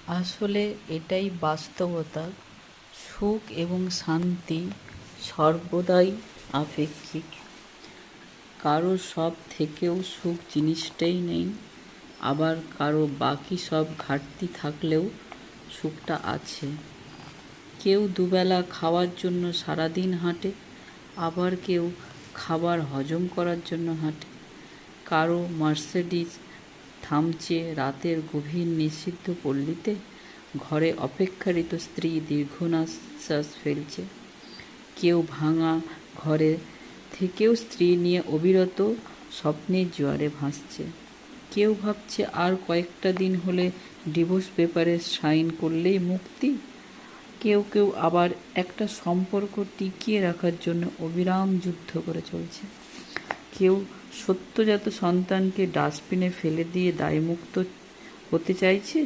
আসলে এটাই বাস্তবতা। সুখ এবং শান্তি সর্বদাই আপেক্ষিক। কারো সব থেকেও সুখ জিনিসটাই নেই, আবার কারো বাকি সব ঘাটতি থাকলেও সুখটা আছে। কেউ দুবেলা খাওয়ার জন্য সারাদিন হাঁটে, আবার কেউ খাবার হজম করার জন্য হাঁটে। কারো মার্সিডিজ থামছে রাতের গভীর নিষিদ্ধ পল্লীতে, ঘরে অপেক্ষারত স্ত্রী দীর্ঘনিশ্বাস ফেলছে। কেউ ভাঙা ঘরে থেকেও স্ত্রী নিয়ে অবিরত স্বপ্নের জোয়ারে ভাসছে। কেউ ভাবছে আর কয়েকটা দিন হলে ডিভোর্স পেপারে সাইন করলেই মুক্তি। কেউ কেউ আবার একটা সম্পর্ক টিকিয়ে রাখার জন্য অবিরাম যুদ্ধ করে চলছে। কেউ সদ্যোজাত সন্তানকে ডাস্টবিনে ফেলে দিয়ে দায়মুক্ত হতে চাইছে,